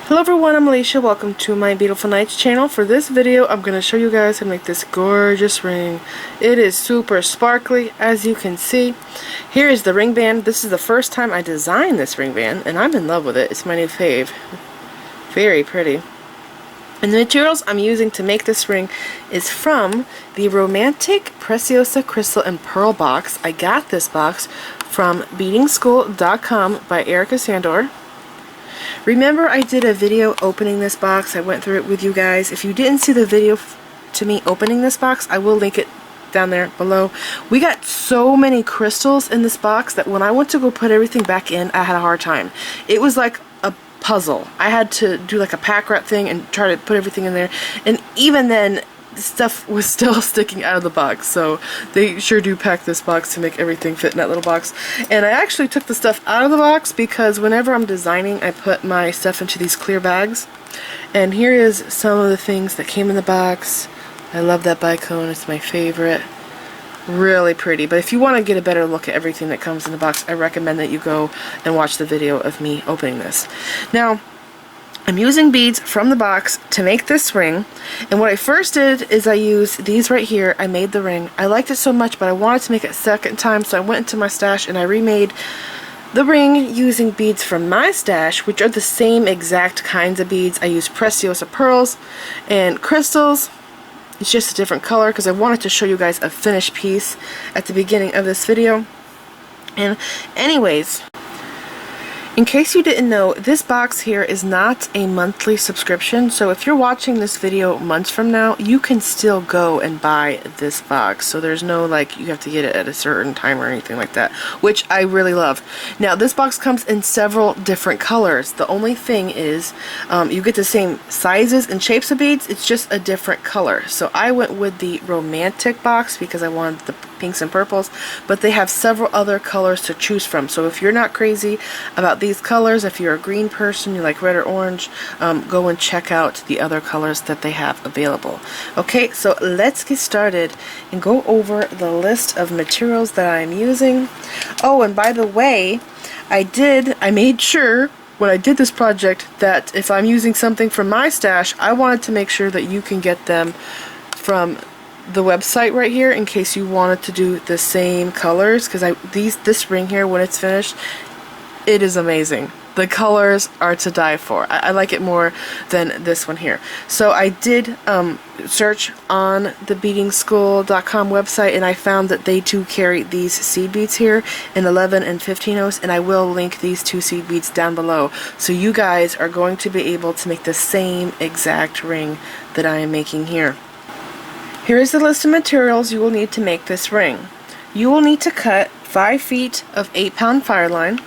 Hello everyone, I'm Alicia. Welcome to my Beautiful Nights channel. For this video, I'm going to show you guys how to make this gorgeous ring. It is super sparkly, as you can see. Here is the ring band. This is the first time I designed this ring band, and I'm in love with it. It's my new fave. Very pretty. And the materials I'm using to make this ring is from the Romantic Preciosa Crystal and Pearl box. I got this box from beadingschool.com by Erica Sandor. Remember, I did a video opening this box. I went through it with you guys. If you didn't see the video to me opening this box, I will link it down there below. We got so many crystals in this box that when I went to go put everything back in, I had a hard time. It was like a puzzle. I had to do like a pack rat thing and try to put everything in there. And even then, stuff was still sticking out of the box, so they sure do pack this box to make everything fit in that little box. And I actually took the stuff out of the box because whenever I'm designing, I put my stuff into these clear bags. And here is some of the things that came in the box. I love that bicone, it's my favorite. Really pretty. But if you want to get a better look at everything that comes in the box, I recommend that you go and watch the video of me opening this. Now, I'm using beads from the box to make this ring, and what I first did is I used these right here. I made the ring. I liked it so much, but I wanted to make it a second time, so I went into my stash and I remade the ring using beads from my stash, which are the same exact kinds of beads. I used Preciosa pearls and crystals. It's just a different color because I wanted to show you guys a finished piece at the beginning of this video. And anyways, in case you didn't know, this box here is not a monthly subscription, so if you're watching this video months from now, you can still go and buy this box. So there's no like you have to get it at a certain time or anything like that, which I really love. Now this box comes in several different colors. The only thing is you get the same sizes and shapes of beads, it's just a different color. So I went with the Romantic box because I wanted the pinks and purples, but they have several other colors to choose from. So if you're not crazy about these colors, if you're a green person, you like red or orange, go and check out the other colors that they have available. Okay, so let's get started and go over the list of materials that I'm using. Oh, and by the way, I made sure when I did this project that if I'm using something from my stash, I wanted to make sure that you can get them from the website right here in case you wanted to do the same colors, because this ring here, when it's finished, it is amazing. The colors are to die for. I like it more than this one here. So I did search on the beadingschool.com website, and I found that they do carry these seed beads here in 11 and 15 ohs, and I will link these two seed beads down below. So you guys are going to be able to make the same exact ring that I am making here. Here is the list of materials you will need to make this ring. You will need to cut 5 feet of 8-pound fireline.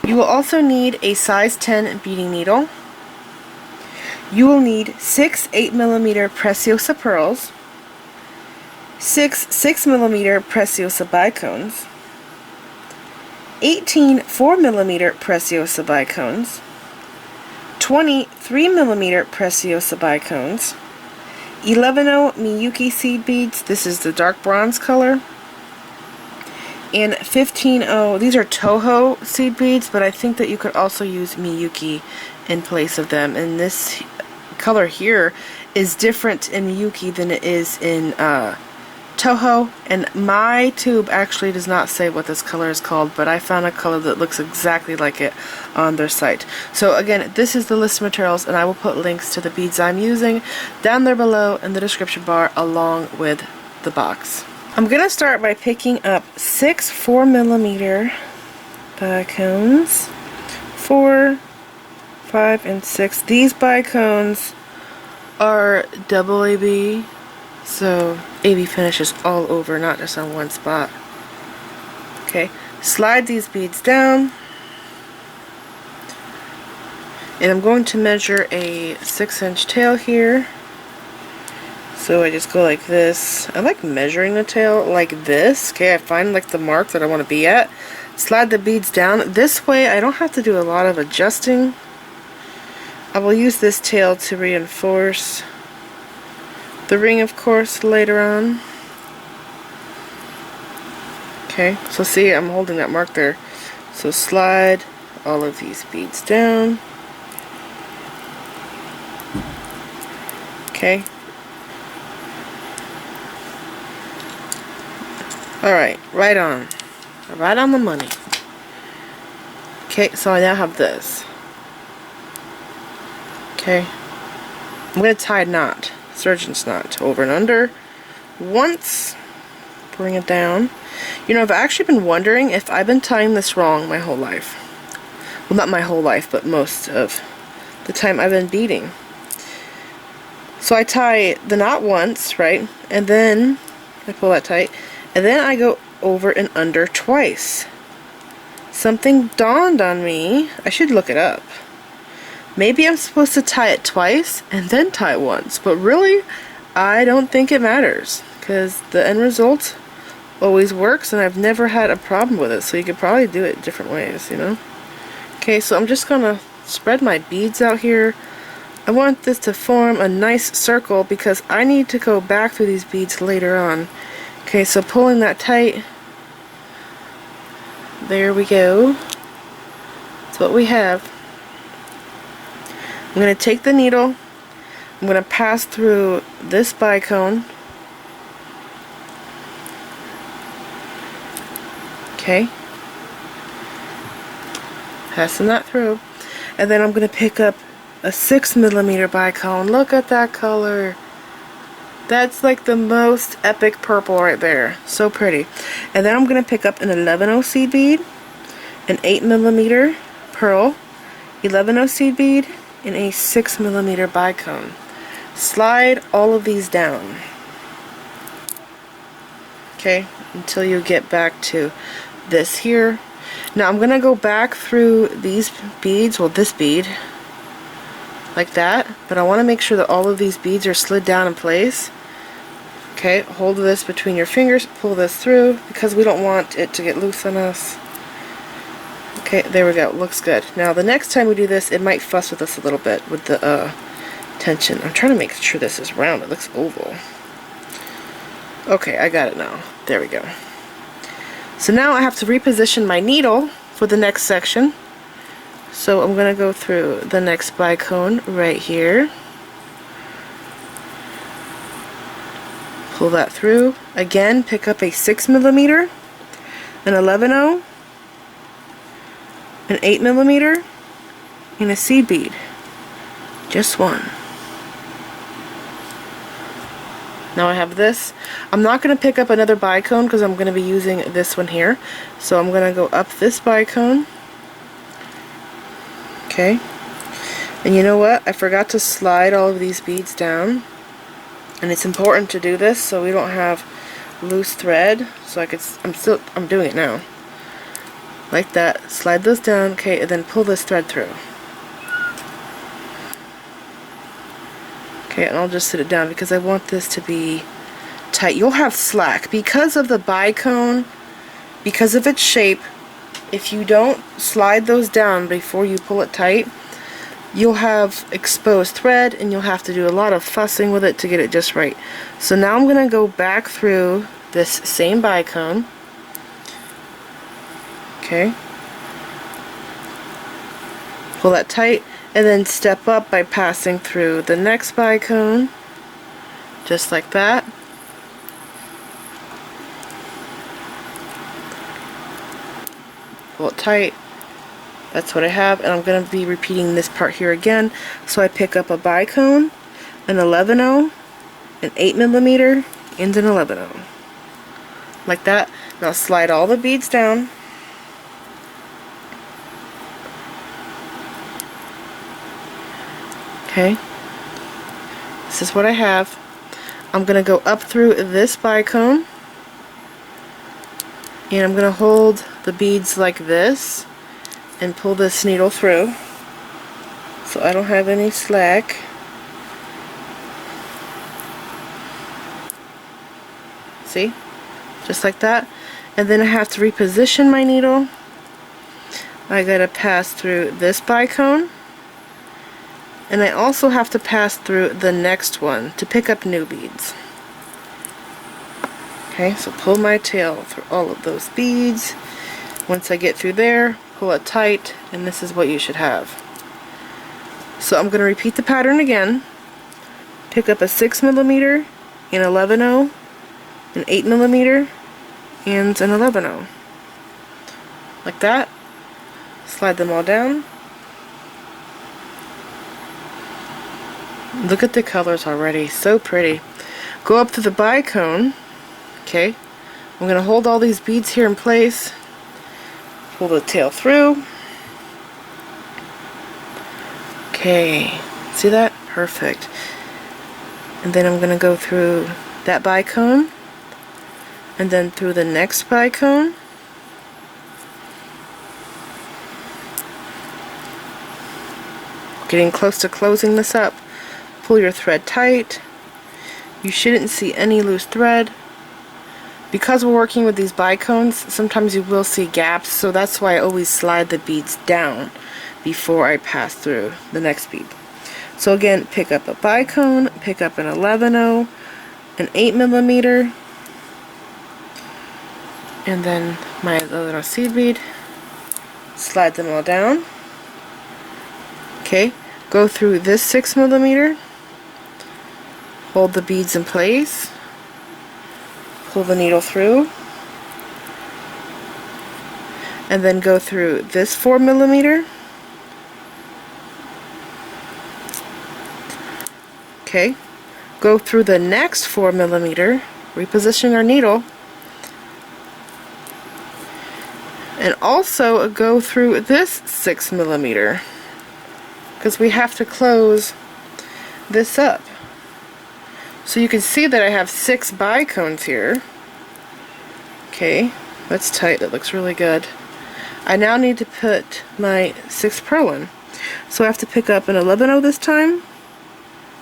You will also need a size 10 beading needle. You will need 6 8mm Preciosa pearls, 6 6mm Preciosa bicones, 18 4mm Preciosa bicones, 20 3mm Preciosa bicones, 11-0 Miyuki seed beads, this is the dark bronze color, and 15-0, these are Toho seed beads, but I think that you could also use Miyuki in place of them. And this color here is different in Miyuki than it is in Toho, and my tube actually does not say what this color is called, but I found a color that looks exactly like it on their site. So again, this is the list of materials, and I will put links to the beads I'm using down there below in the description bar along with the box. I'm going to start by picking up 6 4mm bicones, 4, 5, and 6. These bicones are double AB, so AB finishes all over, not just on one spot. Okay, slide these beads down, and I'm going to measure a 6-inch tail here. So I just go like this. I like measuring the tail like this. Okay, I find like the mark that I want to be at. Slide the beads down. This way I don't have to do a lot of adjusting. I will use this tail to reinforce the ring, of course, later on. Okay, so see, I'm holding that mark there. So slide all of these beads down. Okay. Alright, right on. Right on the money. Okay, so I now have this. Okay. I'm going to tie a knot, surgeon's knot, over and under once. Bring it down. You know, I've actually been wondering if I've been tying this wrong my whole life. Well, not my whole life, but most of the time I've been beading. So I tie the knot once, right? And then I pull that tight. And then I go over and under twice. Something dawned on me. I should look it up. Maybe I'm supposed to tie it twice and then tie it once. But really, I don't think it matters. Because the end result always works, and I've never had a problem with it. So you could probably do it different ways, you know? Okay, so I'm just going to spread my beads out here. I want this to form a nice circle because I need to go back through these beads later on. Okay, so pulling that tight. There we go. That's what we have. I'm going to take the needle. I'm going to pass through this bicone. Okay. Passing that through. And then I'm going to pick up a 6mm bicone. Look at that color. That's like the most epic purple right there. So pretty. And then I'm going to pick up an 11/0 seed bead, an 8mm pearl, 11/0 seed bead, and a 6mm bicone. Slide all of these down. Okay, until you get back to this here. Now I'm going to go back through these beads, well this bead, like that, but I want to make sure that all of these beads are slid down in place. Okay, hold this between your fingers, pull this through, because we don't want it to get loose on us. Okay, there we go, looks good. Now the next time we do this, it might fuss with us a little bit with the tension. I'm trying to make sure this is round, it looks oval. Okay, I got it now. There we go. So now I have to reposition my needle for the next section. So I'm going to go through the next bicone right here. Pull that through. Again, pick up a 6mm, an 11/0, an 8mm, and a seed bead. Just one. Now I have this. I'm not going to pick up another bicone because I'm going to be using this one here. So I'm going to go up this bicone. Okay. And you know what? I forgot to slide all of these beads down. And it's important to do this so we don't have loose thread. So I'm doing it now. Like that. Slide those down. Okay, and then pull this thread through. Okay, and I'll just sit it down because I want this to be tight. You'll have slack because of the bicone, because of its shape. If you don't slide those down before you pull it tight, you'll have exposed thread and you'll have to do a lot of fussing with it to get it just right. So now I'm going to go back through this same bicone. Okay. Pull that tight. And then step up by passing through the next bicone, just like that. Pull it tight. That's what I have, and I'm going to be repeating this part here again. So I pick up a bicone, an 11/0, an 8mm, and an 11/0. Like that. Now slide all the beads down. Okay, this is what I have. I'm going to go up through this bicone, and I'm going to hold the beads like this and pull this needle through so I don't have any slack. See? Just like that. And then I have to reposition my needle. I got to pass through this bicone. And I also have to pass through the next one to pick up new beads. Okay, so pull my tail through all of those beads. Once I get through there, pull it tight, and this is what you should have. So I'm going to repeat the pattern again. pick up a 6mm, an 11/0, an 8mm, and an 11/0. Like that. Slide them all down. Look at the colors already, so pretty. Go up to the bicone. Okay, I'm going to hold all these beads here in place. Pull the tail through. Okay, see that? Perfect. And then I'm going to go through that bicone, and then through the next bicone. Getting close to closing this up. Pull your thread tight. You shouldn't see any loose thread. Because we're working with these bicones, sometimes you will see gaps, so that's why I always slide the beads down before I pass through the next bead. So again, pick up a bicone, pick up an 11/0, an 8mm, and then my little seed bead. Slide them all down. Okay, go through this 6mm, hold the beads in place, pull the needle through, and then go through this 4mm. Okay, go through the next 4mm, reposition our needle, and also go through this 6mm, because we have to close this up. So you can see that I have 6 bicones here. Okay, that's tight, that looks really good. I now need to put my 6th pearl in. So I have to pick up an 11/0 this time,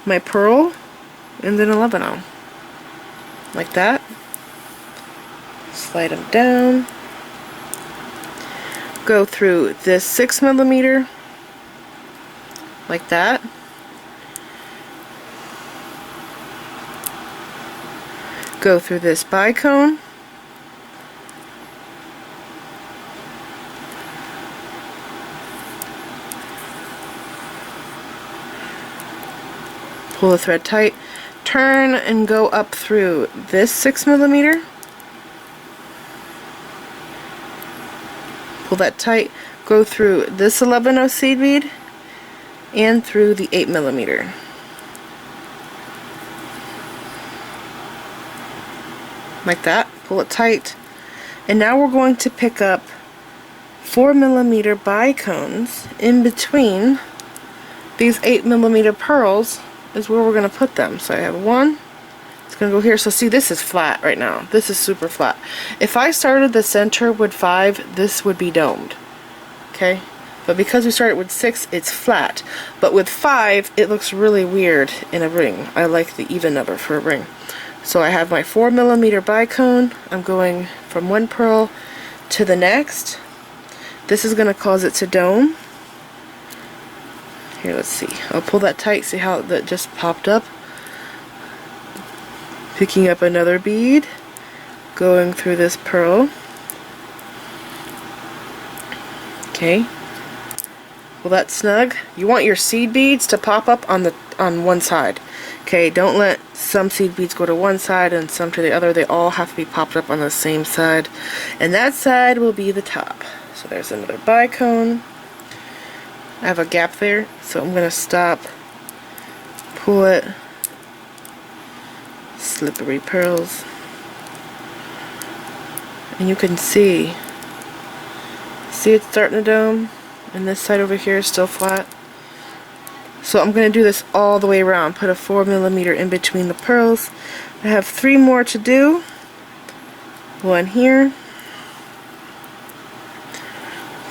my pearl, and then 11/0. Like that. Slide them down. Go through this 6mm, like that. Go through this bicone. Pull the thread tight. Turn and go up through this 6mm. Pull that tight. Go through this 11/0 seed bead and through the 8mm. Like that. Pull it tight. And now we're going to pick up 4mm bicones in between these 8mm pearls is where we're going to put them. So I have one. It's going to go here. So see, this is flat right now. This is super flat. If I started the center with 5, this would be domed. Okay? But because we started with 6, it's flat. But with 5, it looks really weird in a ring. I like the even number for a ring. So I have my 4mm bicone. I'm going from one pearl to the next. This is going to cause it to dome. Here, let's see. I'll pull that tight. See how that just popped up? Picking up another bead. Going through this pearl. Okay. Well, that's snug. You want your seed beads to pop up on one side. Okay, don't let some seed beads go to one side and some to the other. They all have to be popped up on the same side. And that side will be the top. So there's another bicone. I have a gap there, so I'm going to stop, pull it, slippery pearls, and you can see it's starting to dome, and this side over here is still flat. So I'm going to do this all the way around, put a 4mm in between the pearls. I have 3 more to do, one here,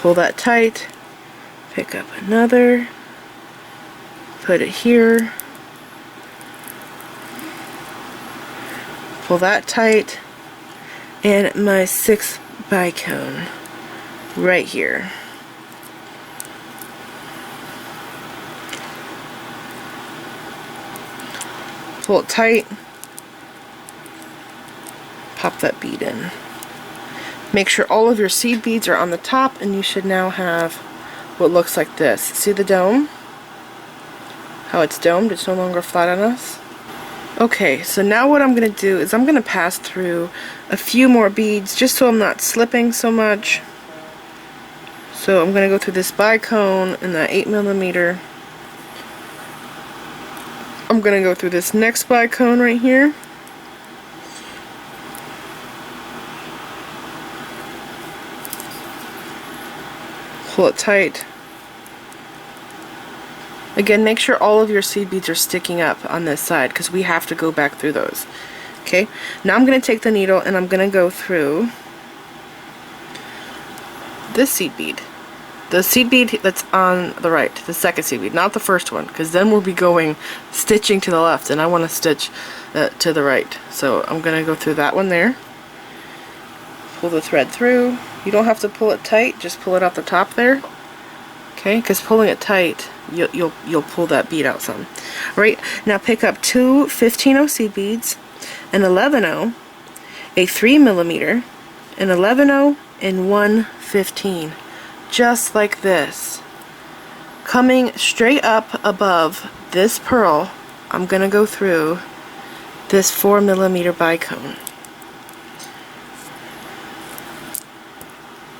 pull that tight, pick up another, put it here, pull that tight, and my 6th bicone right here. Pull it tight, pop that bead in. Make sure all of your seed beads are on the top, and you should now have what looks like this. See the dome? How it's domed? It's no longer flat on us. Okay, so now what I'm going to do is I'm going to pass through a few more beads just so I'm not slipping so much. So I'm going to go through this bicone and that 8mm. I'm going to go through this next bicone right here. Pull it tight. Again, make sure all of your seed beads are sticking up on this side because we have to go back through those. Okay, now I'm going to take the needle and I'm going to go through this seed bead. The seed bead that's on the right, the second seed bead, not the first one, because then we'll be going stitching to the left and I want to stitch to the right. So I'm going to go through that one there. Pull the thread through. You don't have to pull it tight, just pull it off the top there. Okay, because pulling it tight, you'll pull that bead out some. Right, now pick up two 15-0 seed beads, an 11-0, a 3mm, an 11-0, and one 15. Just like this. Coming straight up above this pearl, I'm going to go through this 4mm bicone.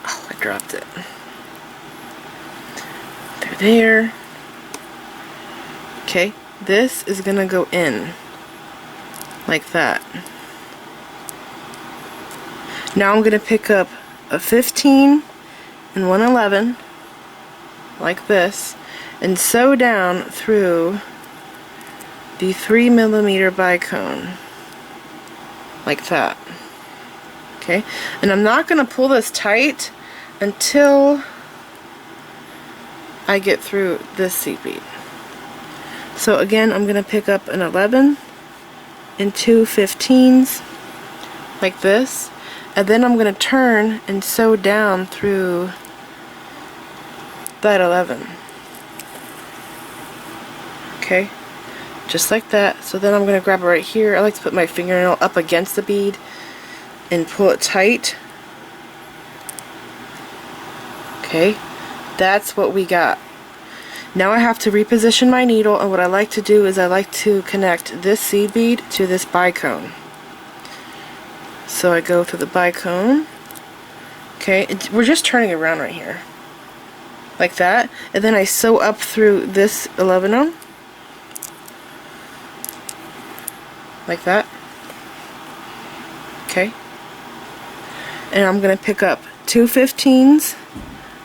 Oh, I dropped it. Through there. Okay, this is going to go in like that. Now I'm going to pick up a 15 and one 11 like this and sew down through the 3mm bicone like that. Okay, and I'm not going to pull this tight until I get through this seed bead. So again, I'm going to pick up an 11 and two 15s like this, and then I'm going to turn and sew down through that 11. Okay, just like that. So then I'm going to grab it right here. I like to put my fingernail up against the bead and pull it tight. Okay, that's what we got. Now I have to reposition my needle, and what I like to do is I like to connect this seed bead to this bicone. So I go through the bicone. Okay, we're just turning around right here. Like that. And then I sew up through this 11-0. Like that. Okay. And I'm going to pick up two 15s,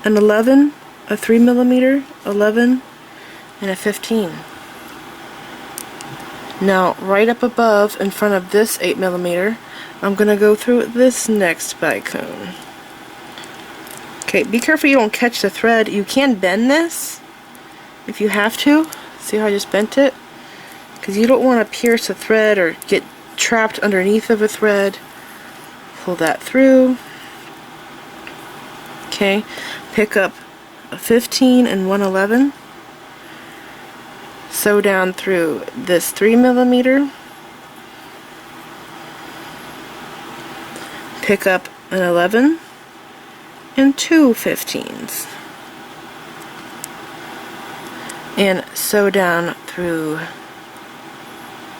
an 11, a 3mm, 11, and a 15. Now, right up above, in front of this 8mm, I'm going to go through this next bicone. Okay, be careful you don't catch the thread. You can bend this if you have to. See how I just bent it? Because you don't want to pierce a thread or get trapped underneath of a thread. Pull that through. Okay, pick up a 15 and one 11. Sew down through this 3mm. Pick up an 11 and two 15s. And sew down through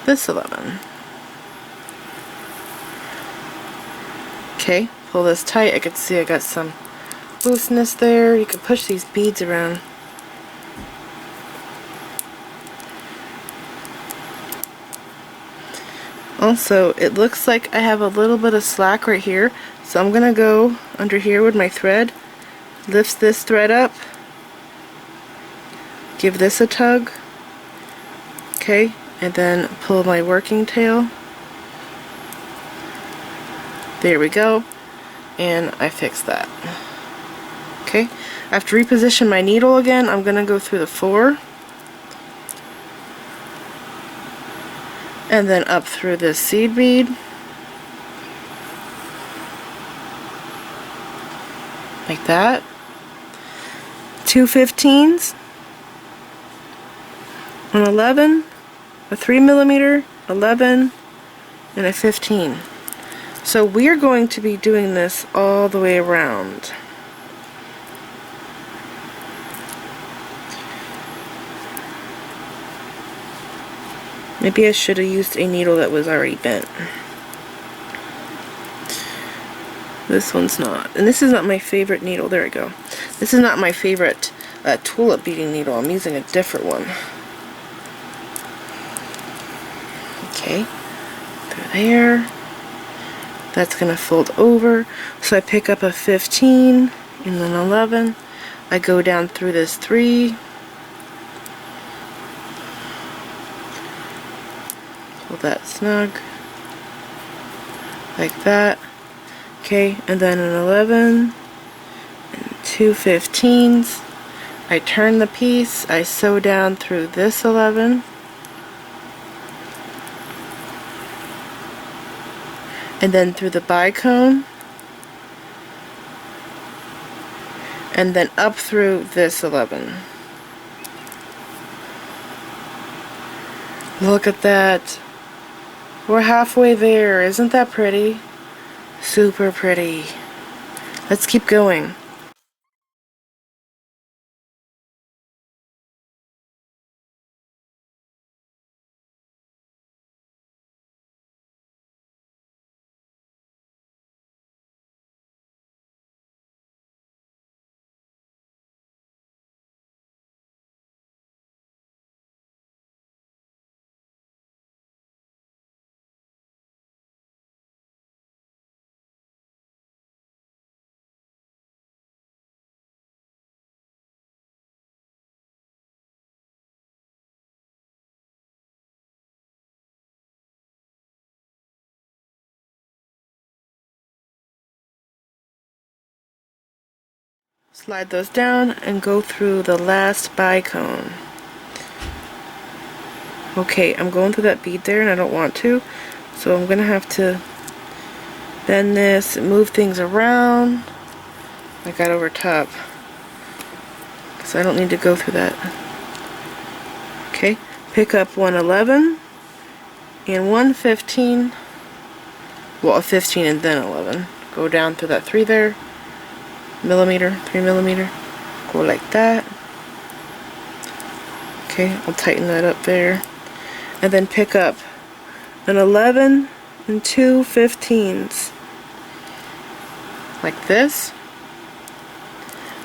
this 11. Okay, pull this tight. I can see I got some looseness there. You can push these beads around. Also, it looks like I have a little bit of slack right here, so I'm going to go under here with my thread, lift this thread up, give this a tug, okay, and then pull my working tail. There we go, and I fixed that. Okay, I have to reposition my needle again. I'm going to go through the 4. And then up through this seed bead. Like that. Two 15s. An 11. A 3mm. 11. And a 15. So we're going to be doing this all the way around. Maybe I should have used a needle that was already bent. This one's not. And this is not my favorite needle. There we go. This is not my favorite tulip beading needle. I'm using a different one. Okay. Through there. That's going to fold over. So I pick up a 15 and then 11. I go down through this 3. Pull that snug. Like that. Okay, and then an 11 and 2 15s. I turn the piece, I sew down through this 11. And then through the bicone. And then up through this 11. Look at that. We're halfway there. Isn't that pretty? Super pretty. Let's keep going. Slide those down and go through the last bicone. Okay, I'm going through that bead there and I don't want to, so I'm gonna have to bend this and move things around. I got over top because I don't need to go through that. Okay, pick up 111 and 115. Well, a 15 and then 11. Go down through that 3 there. Millimeter, 3 millimeter. Go like that. Okay, I'll tighten that up there. And then pick up an 11 and 2 15s. Like this.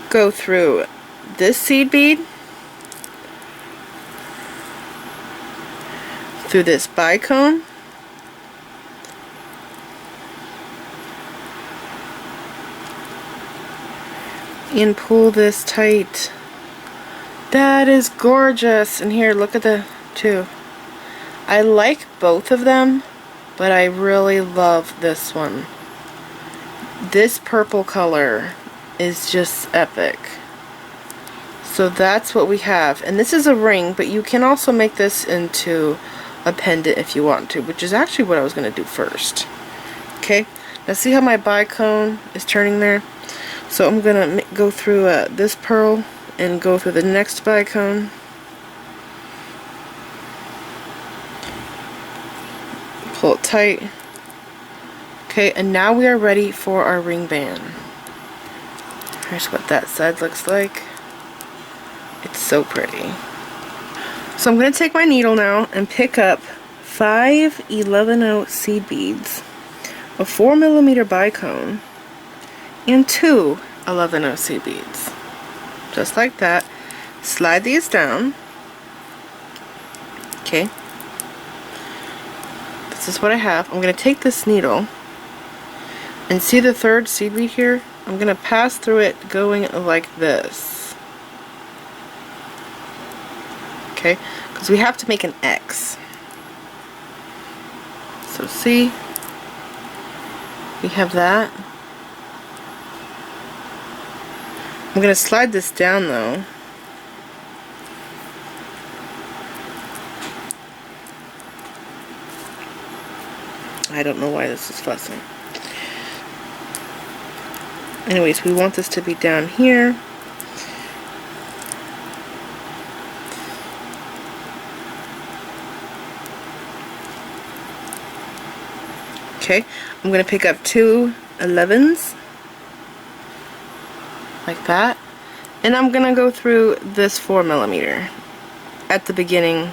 Go through this seed bead. Through this bicone. And pull this tight. That is gorgeous. And here, look at the 2. I like both of them, but I really love this one. This purple color is just epic. So that's what we have. And this is a ring, but you can also make this into a pendant if you want to, which is actually what I was going to do first. Okay, now see how my bicone is turning there? So I'm going to go through this pearl and go through the next bicone. Pull it tight. Okay, and now we are ready for our ring band. Here's what that side looks like. It's so pretty. So I'm going to take my needle now and pick up 5 11/0 seed beads, a 4 millimeter bicone, and 2 11/0 seed beads. Just like that. Slide these down. Okay. This is what I have. I'm going to take this needle and see the 3rd seed bead here? I'm going to pass through it going like this. Okay? Because we have to make an X. So see? We have that. I'm going to slide this down though. I don't know why this is fussing. Anyways, we want this to be down here. Okay, I'm going to pick up 2 11s. Like that. And I'm going to go through this 4 millimeter at the beginning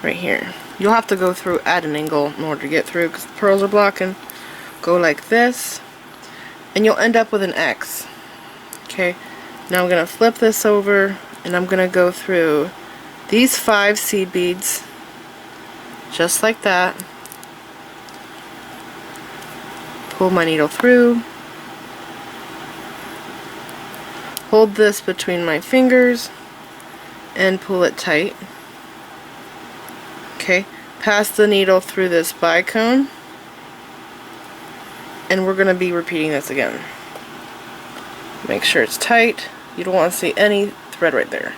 right here. You'll have to go through at an angle in order to get through because the pearls are blocking. Go like this, and you'll end up with an X. Okay, now I'm going to flip this over, and I'm going to go through these 5 seed beads, just like that. Pull my needle through. Hold this between my fingers, and pull it tight. Okay, pass the needle through this bicone, and we're going to be repeating this again. Make sure it's tight. You don't want to see any thread right there.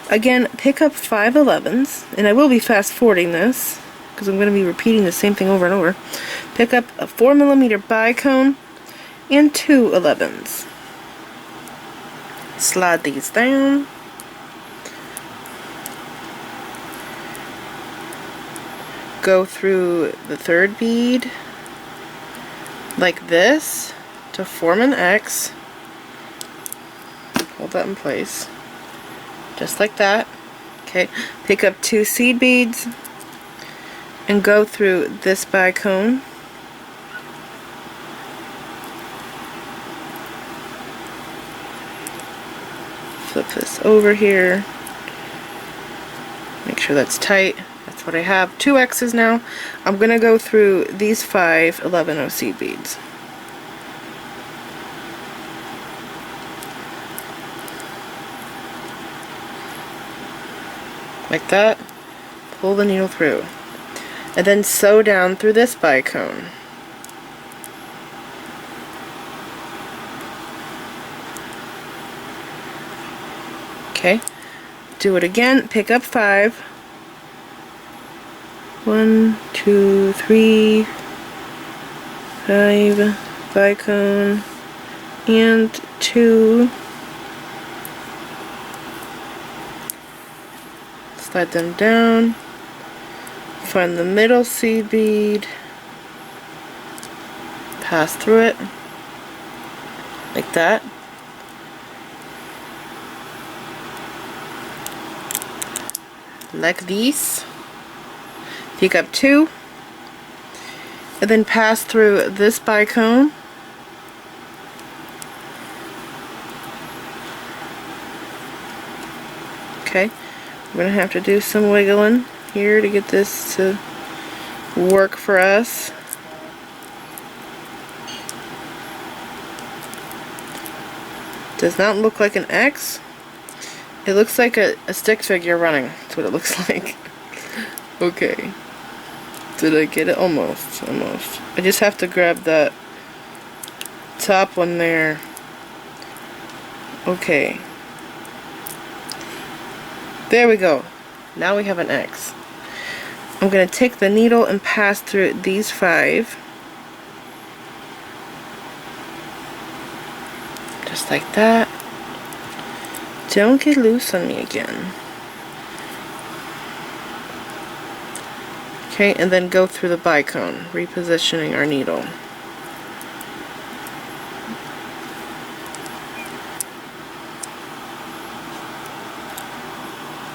Again, pick up 5 11s, and I will be fast forwarding this because I'm going to be repeating the same thing over and over. Pick up a 4mm bicone and 2 11s. Slide these down. Go through the 3rd bead like this to form an X. Hold that in place. Just like that. Okay. Pick up 2 seed beads and go through this bicone. Flip this over here. Make sure that's tight. That's what I have. 2 X's now. I'm going to go through these 5 11-0 seed beads. Like that. Pull the needle through. And then sew down through this bicone. Okay. Do it again. Pick up 5. 1, 2, 3, 5 bicone and 2. Slide them down. Find the middle seed bead. Pass through it like that. Like these. Pick up 2 and then pass through this bicone. Okay, we're gonna have to do some wiggling here to get this to work for us. Does not look like an X. It looks like a stick figure running. That's what it looks like. Okay. Did I get it? Almost. Almost. I just have to grab that top one there. Okay. There we go. Now we have an X. I'm going to take the needle and pass through these 5. Just like that. Don't get loose on me again. Okay, and then go through the bicone, repositioning our needle.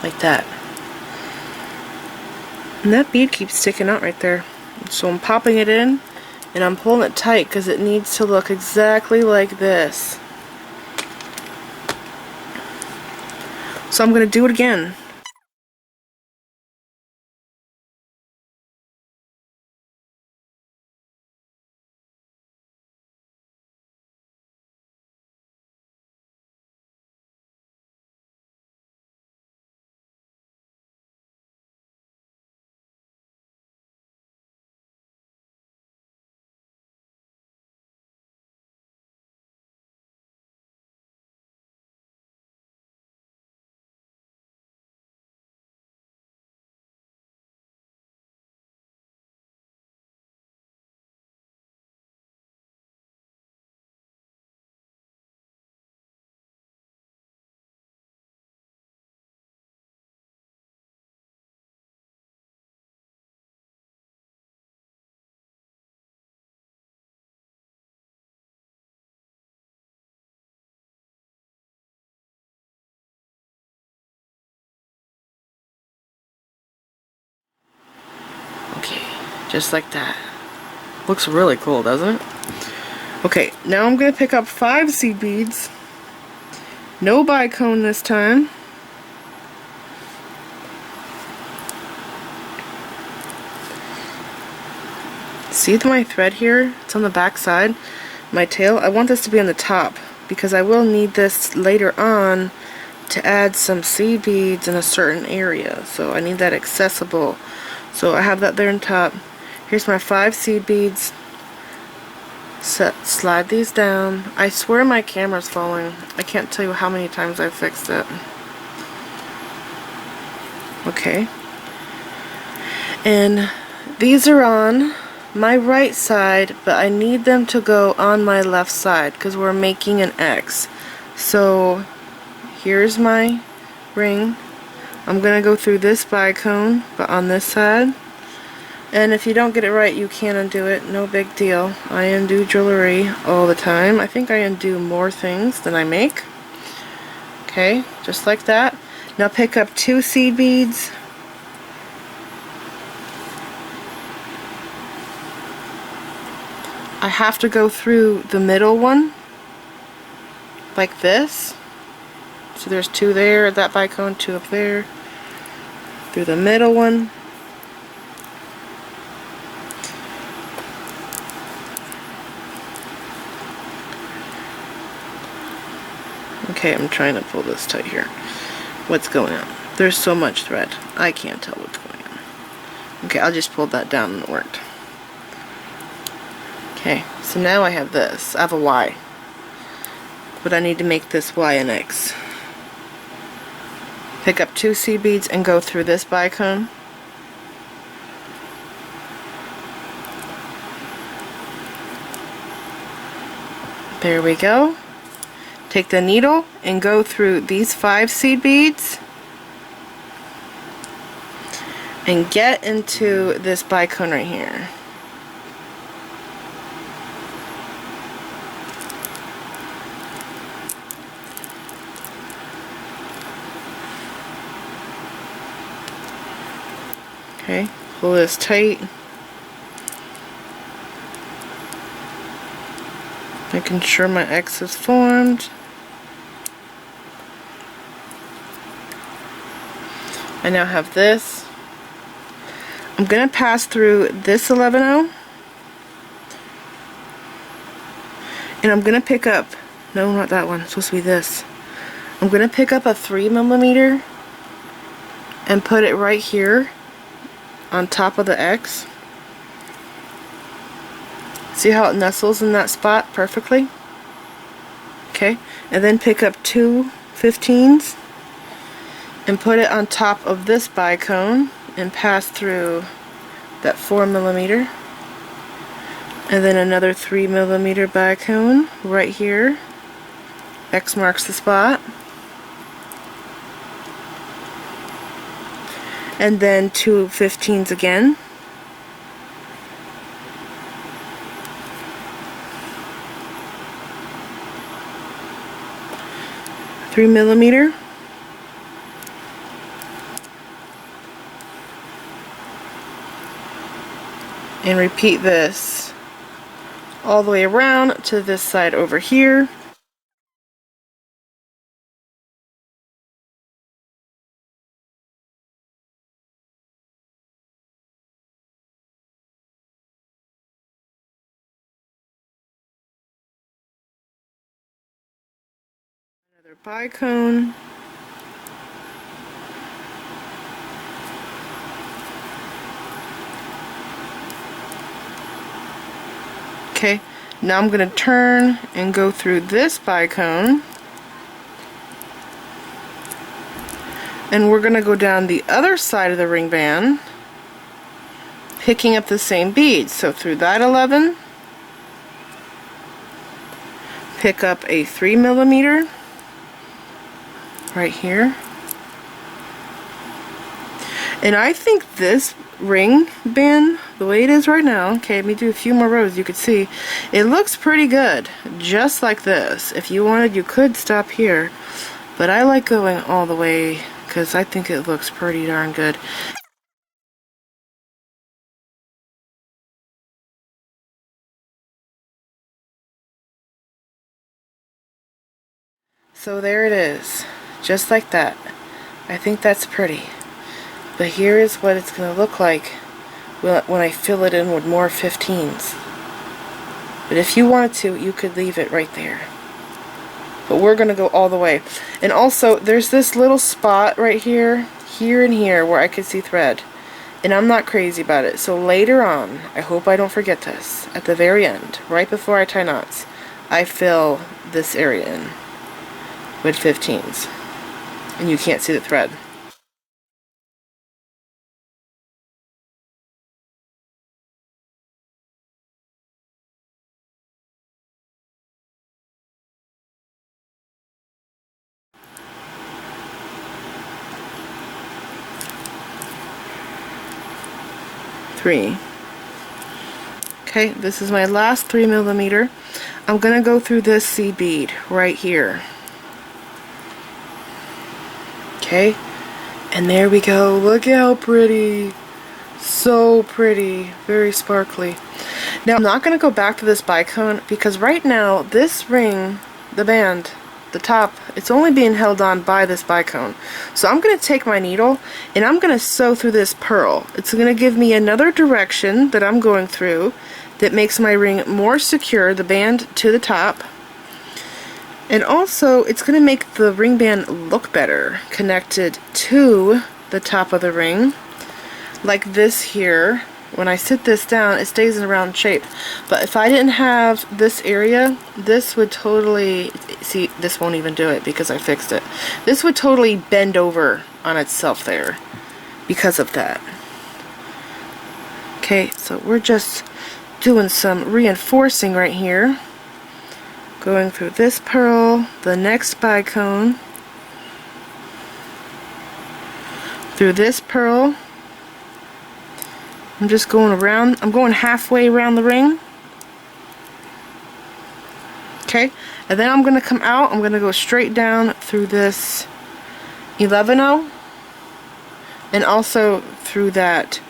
Like that. And that bead keeps sticking out right there. So I'm popping it in, and I'm pulling it tight because it needs to look exactly like this. So I'm going to do it again. Just like that. Looks really cool, doesn't it? Okay, now I'm going to pick up 5 seed beads. No bicone this time. See my thread here? It's on the back side. My tail, I want this to be on the top because I will need this later on to add some seed beads in a certain area. So I need that accessible. So I have that there on top. Here's my 5 seed beads. Slide these down. I swear my camera's falling. I can't tell you how many times I've fixed it. Okay. And these are on my right side, but I need them to go on my left side because we're making an X. So here's my ring. I'm gonna go through this bicone, but on this side. And if you don't get it right, you can undo it. No big deal. I undo jewelry all the time. I think I undo more things than I make. Okay, just like that. Now pick up 2 seed beads. I have to go through the middle one, like this. So there's 2 there, that bicone, 2 up there. Through the middle one. Okay, I'm trying to pull this tight here. What's going on? There's so much thread. I can't tell what's going on. Okay, I'll just pull that down and it worked. Okay, so now I have this. I have a Y. But I need to make this Y an X. Pick up 2 seed beads and go through this bicone. There we go. Take the needle and go through these 5 seed beads and get into this bicone right here. Okay, pull this tight. Making sure my X is formed. I now have this. I'm going to pass through this 11-0. And I'm going to pick up, no, not that one, it's supposed to be this. I'm going to pick up a 3mm and put it right here on top of the X. See how it nestles in that spot perfectly? Okay, and then pick up 2 15s and put it on top of this bicone and pass through that 4mm, and then another 3mm bicone right here. X marks the spot. And then 2 15s again. $3mm. And repeat this all the way around to this side over here. Another bicone. Okay, now I'm going to turn and go through this bicone. And we're going to go down the other side of the ring band, picking up the same beads. So through that 11, pick up a 3mm right here. And I think this ring band, the way it is right now, okay, let me do a few more rows, you could see it looks pretty good, just like this. If you wanted, you could stop here, but I like going all the way because I think it looks pretty darn good. So there it is, just like that. I think that's pretty. But here is what it's going to look like when I fill it in with more 15s. But if you wanted to, you could leave it right there. But we're going to go all the way. And also, there's this little spot right here, and here, where I could see thread. And I'm not crazy about it. So later on, I hope I don't forget this, at the very end, right before I tie knots, I fill this area in with 15s. And you can't see the thread. Okay, this is my last 3mm. I'm gonna go through this seed bead right here. Okay, and there we go. Look at how pretty. So pretty, very sparkly. Now I'm not gonna go back to this bicone because right now this ring, the band, the top, it's only being held on by this bicone. So I'm going to take my needle and I'm going to sew through this pearl. It's going to give me another direction that I'm going through that makes my ring more secure, the band to the top. And also it's going to make the ring band look better connected to the top of the ring. Like this here. When I sit this down, it stays in a round shape. But if I didn't have this area, this would totally, see, this won't even do it because I fixed it. This would totally bend over on itself there because of that. Okay, so we're just doing some reinforcing right here. Going through this pearl, the next bicone, through this pearl. I'm just going around, I'm going halfway around the ring. Okay, and then I'm going to come out, I'm going to go straight down through this 11-0 and also through that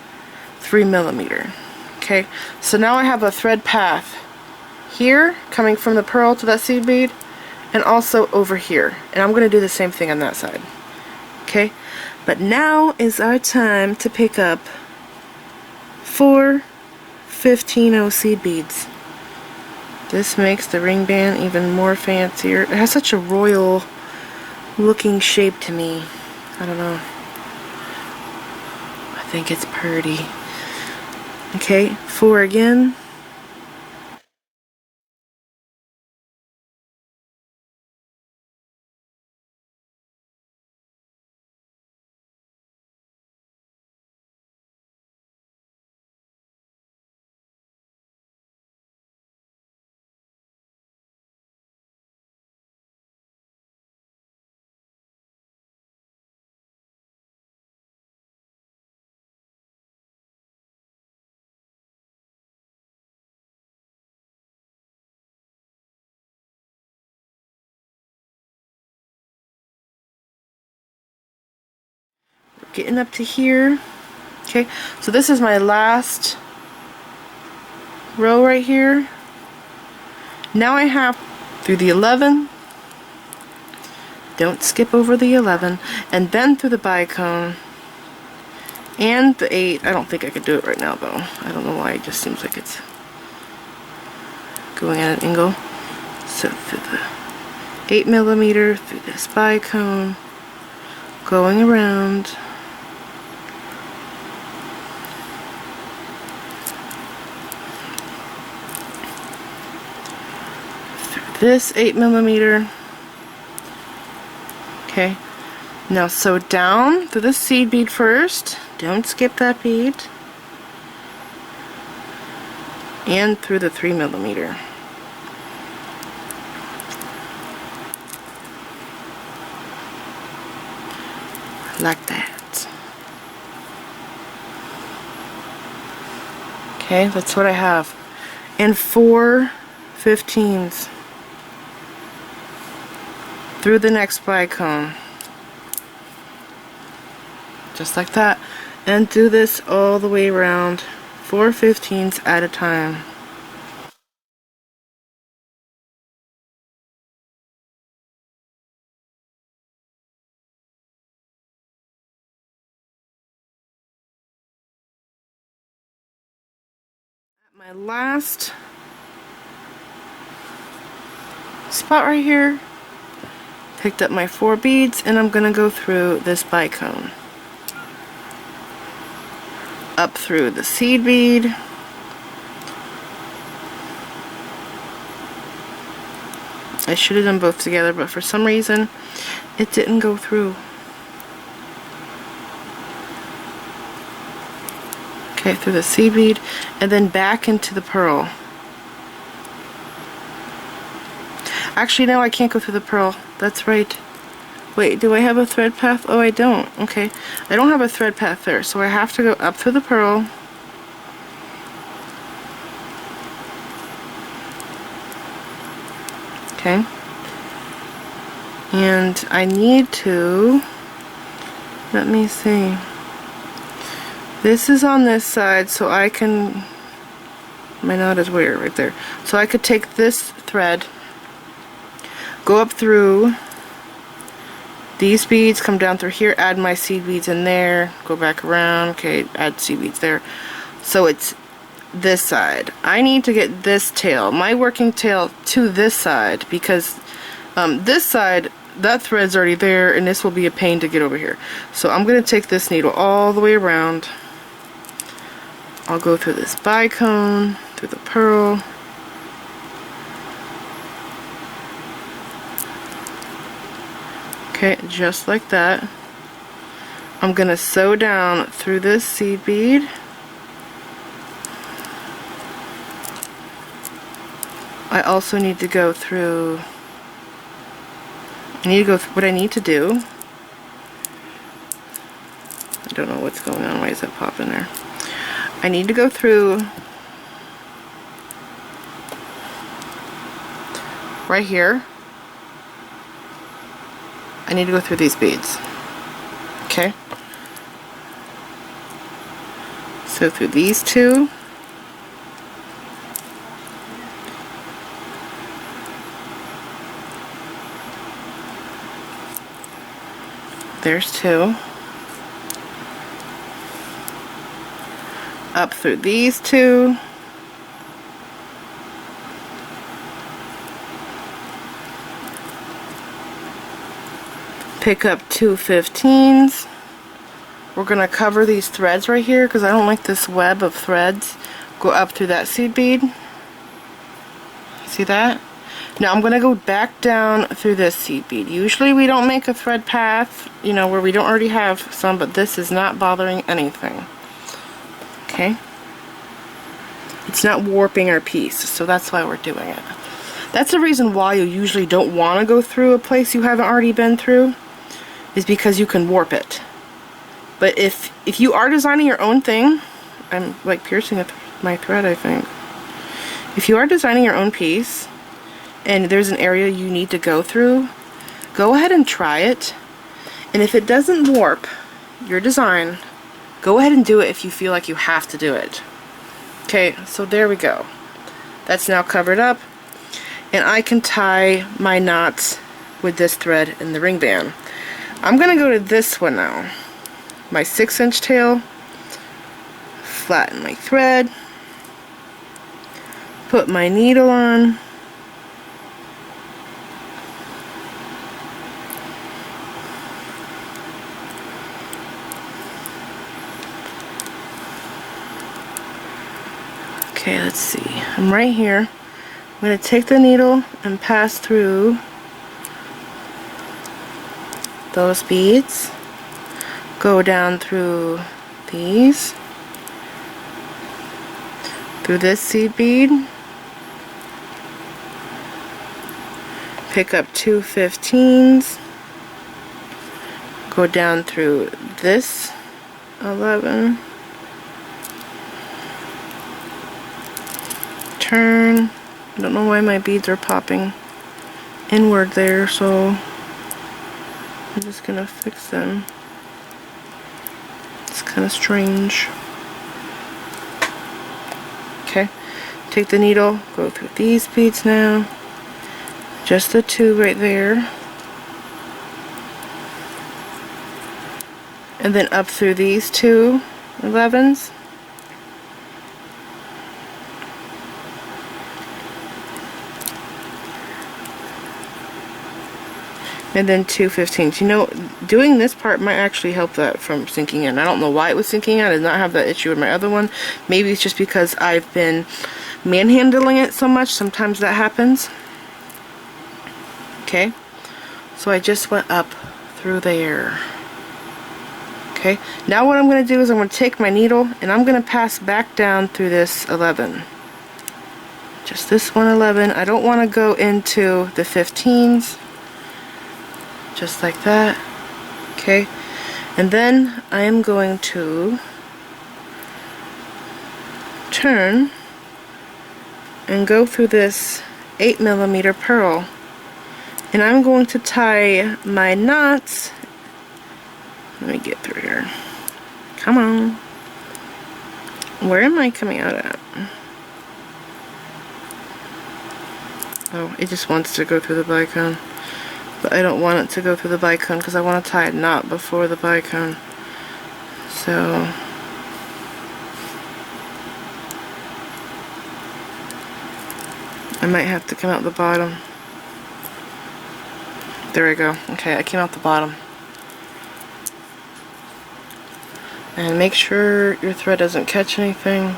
3mm. Okay, so now I have a thread path here coming from the pearl to that seed bead and also over here. And I'm going to do the same thing on that side. Okay, but now is our time to pick up 4 15-0 seed beads. This makes the ring band even more fancier. It has such a royal looking shape to me. I don't know. I think it's pretty. Okay, 4 again. Getting up to here. Okay, so this is my last row right here. Now I have through the 11, don't skip over the 11, and then through the bicone and the 8. I don't think I could do it right now though. I don't know why, it just seems like it's going at an angle. So through the 8mm, through this bicone, going around. This 8mm. Okay, now sew down through the seed bead first, don't skip that bead, and through the 3mm. Like that. Okay, that's what I have. And 4 15s. Through the next bicone, just like that, and do this all the way around, 4 15s at a time. My last spot right here. Picked up my 4 beads and I'm gonna go through this bicone. Up through the seed bead. I should have done both together, but for some reason it didn't go through. Okay, through the seed bead and then back into the pearl. Actually, no, I can't go through the pearl. That's right. Wait, do I have a thread path? Oh, I don't. Okay. I don't have a thread path there, so I have to go up through the pearl. Okay. And I need to, let me see. This is on this side, so I can, my knot is where? Right there. So I could take this thread, go up through these beads, come down through here, add my seed beads in there, go back around, okay, add seed beads there. So it's this side. I need to get this tail, my working tail, to this side because this side, that thread's already there and this will be a pain to get over here. So I'm going to take this needle all the way around. I'll go through this bicone, through the pearl. Okay, just like that. I'm going to sew down through this seed bead. I also need to go through, what I need to do, I don't know what's going on, why is that popping there? I need to go through right here. I need to go through these beads. Okay. So through these two. There's 2. Up through these 2. Pick up 2 15s. We're going to cover these threads right here because I don't like this web of threads. Go up through that seed bead. See that? Now I'm going to go back down through this seed bead. Usually we don't make a thread path, you know, where we don't already have some, but this is not bothering anything. Okay? It's not warping our piece, so that's why we're doing it. That's the reason why you usually don't want to go through a place you haven't already been through, is because you can warp it. But if you are designing your own thing, I'm like piercing my thread, I think. If you are designing your own piece, and there's an area you need to go through, go ahead and try it. And if it doesn't warp your design, go ahead and do it if you feel like you have to do it. Okay, so there we go. That's now covered up. And I can tie my knots with this thread in the ring band. I'm going to go to this one now. My 6-inch tail. Flatten my thread. Put my needle on. Okay, let's see. I'm right here. I'm going to take the needle and pass through those beads. Go down through these. Through this seed bead. Pick up 2 15s. Go down through this 11. Turn. I don't know why my beads are popping inward there, so I'm just gonna fix them. It's kind of strange. Okay, take the needle, go through these beads now. Just the 2 right there. And then up through these 2 11s. and then 2 15s. You know, doing this part might actually help that from sinking in. I don't know why it was sinking in. I did not have that issue with my other one. Maybe it's just because I've been manhandling it so much. Sometimes that happens. Okay, so I just went up through there. Okay, now what I'm going to do is I'm going to take my needle and I'm going to pass back down through this 11. Just this one 11. I don't want to go into the 15s. Just like that. Okay, and then I am going to turn and go through this 8mm pearl, and I'm going to tie my knots. Let me get through here. Come on. Where am I coming out at? Oh, it just wants to go through the bicone. But I don't want it to go through the bicone because I want to tie a knot before the bicone. So I might have to come out the bottom. There we go. Okay, I came out the bottom. And make sure your thread doesn't catch anything.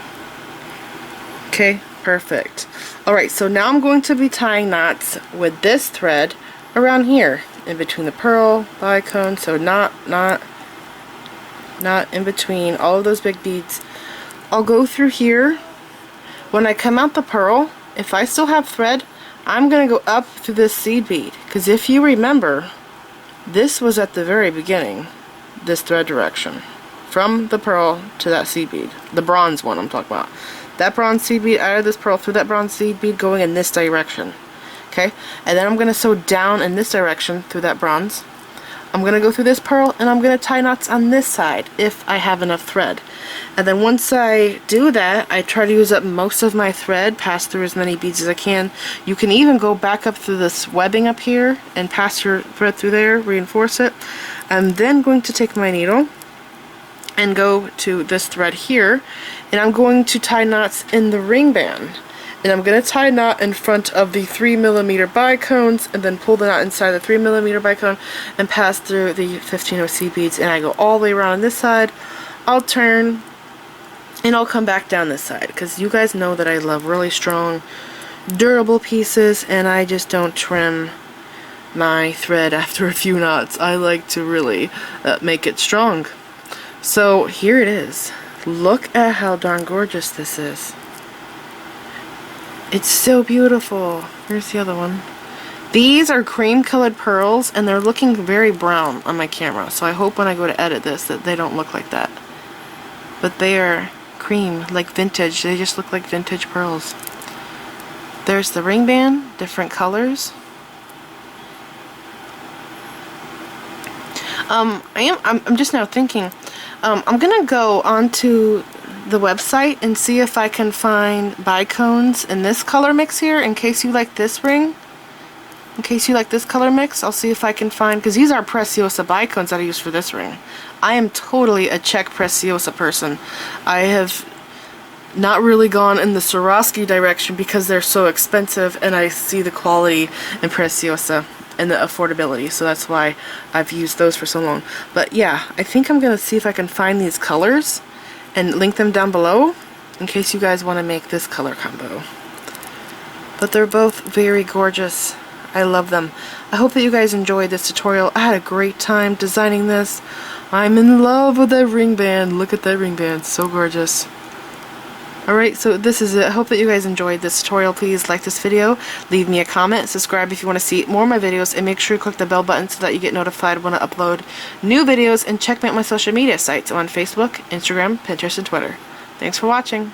Okay, perfect. Alright, so now I'm going to be tying knots with this thread around here in between the pearl, bicone, so not in between all of those big beads. I'll go through here. When I come out the pearl, if I still have thread, I'm going to go up through this seed bead, because if you remember, this was at the very beginning, this thread direction, from the pearl to that seed bead, the bronze one I'm talking about. That bronze seed bead out of this pearl through that bronze seed bead going in this direction. Okay, and then I'm going to sew down in this direction through that bronze. I'm going to go through this pearl and I'm going to tie knots on this side if I have enough thread. And then once I do that, I try to use up most of my thread, pass through as many beads as I can. You can even go back up through this webbing up here and pass your thread through there, reinforce it. I'm then going to take my needle and go to this thread here, and I'm going to tie knots in the ring band. And I'm going to tie a knot in front of the 3mm bicones and then pull the knot inside the 3mm bicone and pass through the 15 OC beads, and I go all the way around on this side. I'll turn and I'll come back down this side, because you guys know that I love really strong, durable pieces, and I just don't trim my thread after a few knots. I like to really make it strong. So here it is. Look at how darn gorgeous this is. It's so beautiful. Here's the other one. These are cream colored pearls and they're looking very brown on my camera, so I hope when I go to edit this that they don't look like that. But they are cream, like vintage. They just look like vintage pearls. There's the ring band, different colors. I'm just now thinking, I'm gonna go onto the website and see if I can find bicones in this color mix here, in case you like this ring. In case you like this color mix, I'll see if I can find, because these are Preciosa bicones that I use for this ring. I am totally a Czech Preciosa person. I have not really gone in the Swarovski direction because they're so expensive, and I see the quality in Preciosa and the affordability, so that's why I've used those for so long. But yeah, I think I'm gonna see if I can find these colors and link them down below in case you guys want to make this color combo. But they're both very gorgeous. I love them. I hope that you guys enjoyed this tutorial. I had a great time designing this. I'm in love with that ring band. Look at that ring band, so gorgeous. Alright, so this is it. I hope that you guys enjoyed this tutorial. Please like this video, leave me a comment, subscribe if you want to see more of my videos, and make sure you click the bell button so that you get notified when I upload new videos, and check me out my social media sites on Facebook, Instagram, Pinterest, and Twitter. Thanks for watching.